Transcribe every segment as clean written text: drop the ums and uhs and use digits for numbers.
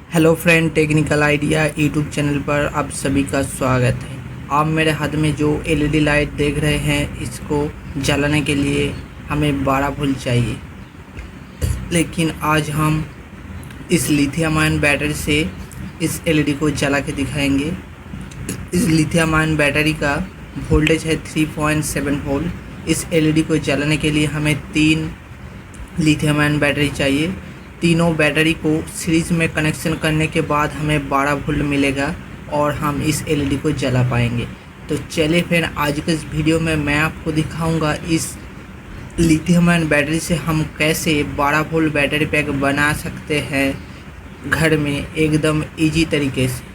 Hello friend, technical idea YouTube channel पर आप सभी का स्वागत है। आप मेरे हाथ में जो एलईडी लाइट देख रहे हैं, इसको जलाने के लिए हमें 12 वोल्ट चाहिए। लेकिन आज हम इस लिथियम आयन बैटरी से इस एलईडी को जला के दिखाएंगे। इस लिथियम आयन बैटरी का वोल्टेज है 3.7 वोल्ट। इस एलईडी को जलाने के लिए हमें 3 लिथियम आयन बैटरी चाहिए। तीनों बैटरी को सीरीज में कनेक्शन करने के बाद हमें 12 वोल्ट मिलेगा और हम इस एलईडी को जला पाएंगे। तो चलिए फिर आज के इस वीडियो में मैं आपको दिखाऊंगा इस लिथियम आयन बैटरी से हम कैसे 12 वोल्ट बैटरी पैक बना सकते हैं घर में एकदम इजी तरीके से।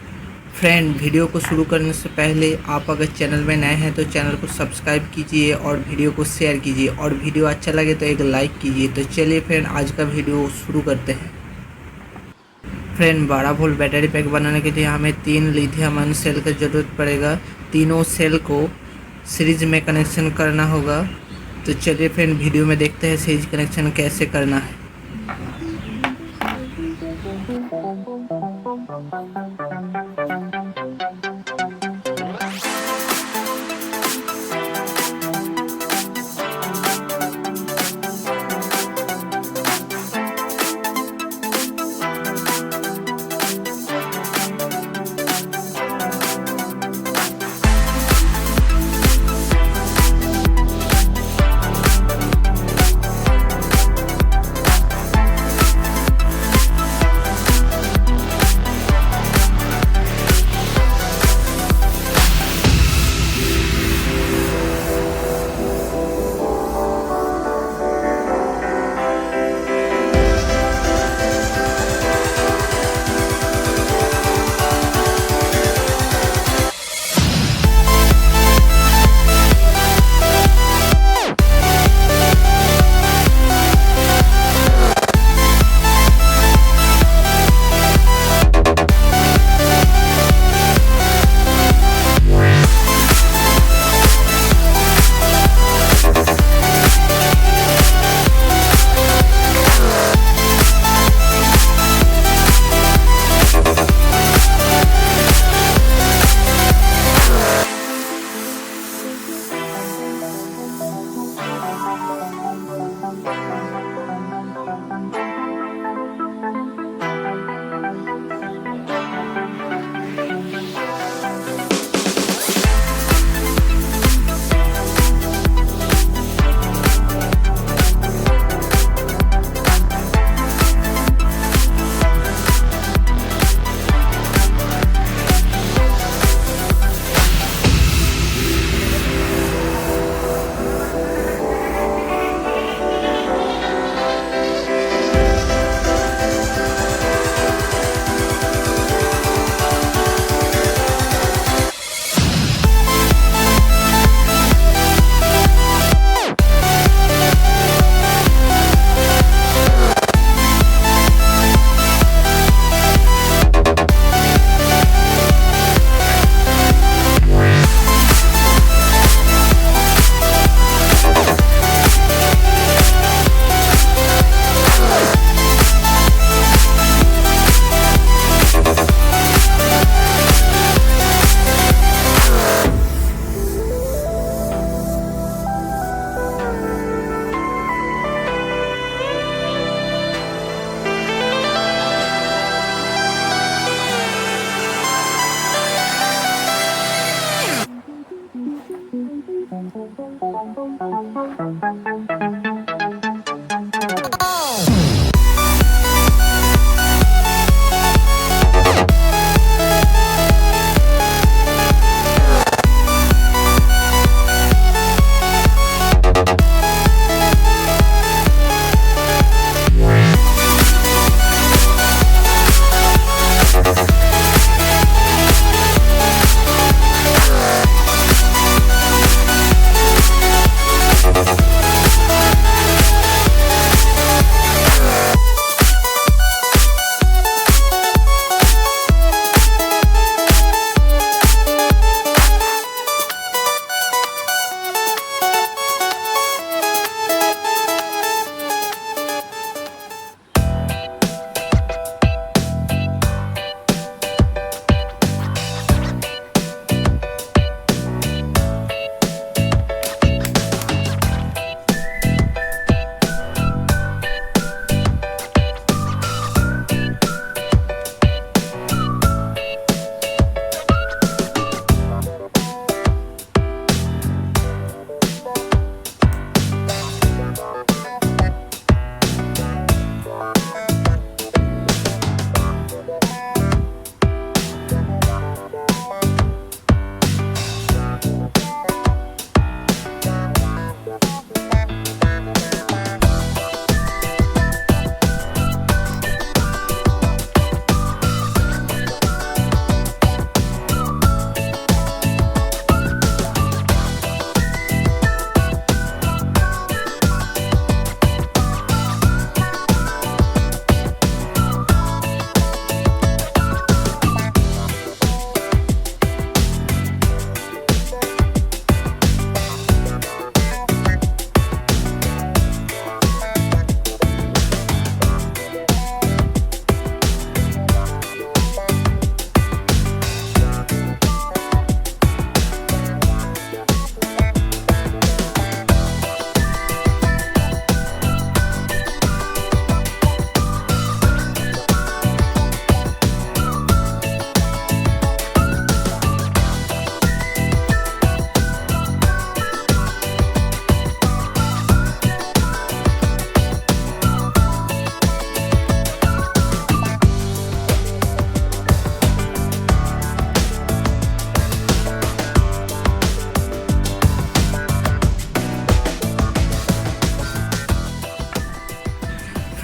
फ्रेंड, वीडियो को शुरू करने से पहले आप अगर चैनल में नए हैं तो चैनल को सब्सक्राइब कीजिए और वीडियो को शेयर कीजिए, और वीडियो अच्छा लगे तो एक लाइक कीजिए। तो चलिए फ्रेंड आज का वीडियो शुरू करते हैं। फ्रेंड, 12 वोल्ट बैटरी पैक बनाने के लिए हमें 3 लिथियम आयन सेल की ज़रूरत पड़ेगा। तीनों सेल को सीरीज में कनेक्शन करना होगा। तो चलिए फ्रेंड वीडियो में देखते हैं सीरीज कनेक्शन कैसे करना है।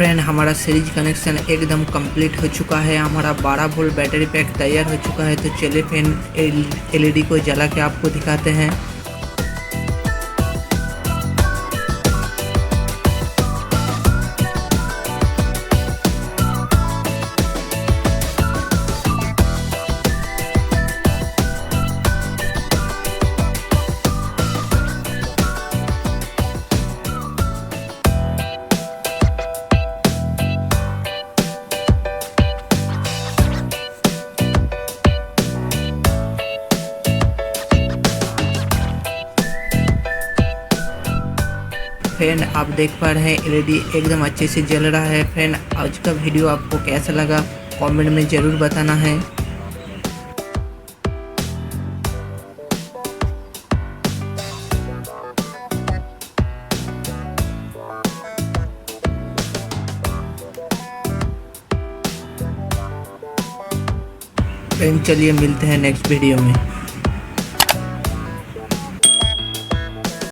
फ्रेंड हमारा सीरीज कनेक्शन एकदम कंप्लीट हो चुका है। हमारा 12 वोल्ट बैटरी पैक तैयार हो चुका है। तो चलिए फ्रेंड एलईडी को जला के आपको दिखाते हैं। फ्रेंड आप देख पा रहे हैं एलईडी एकदम अच्छे से जल रहा है। फ्रेंड आज का वीडियो आपको कैसा लगा कमेंट में ज़रूर बताना है। फ्रेंड चलिए मिलते हैं नेक्स्ट वीडियो में।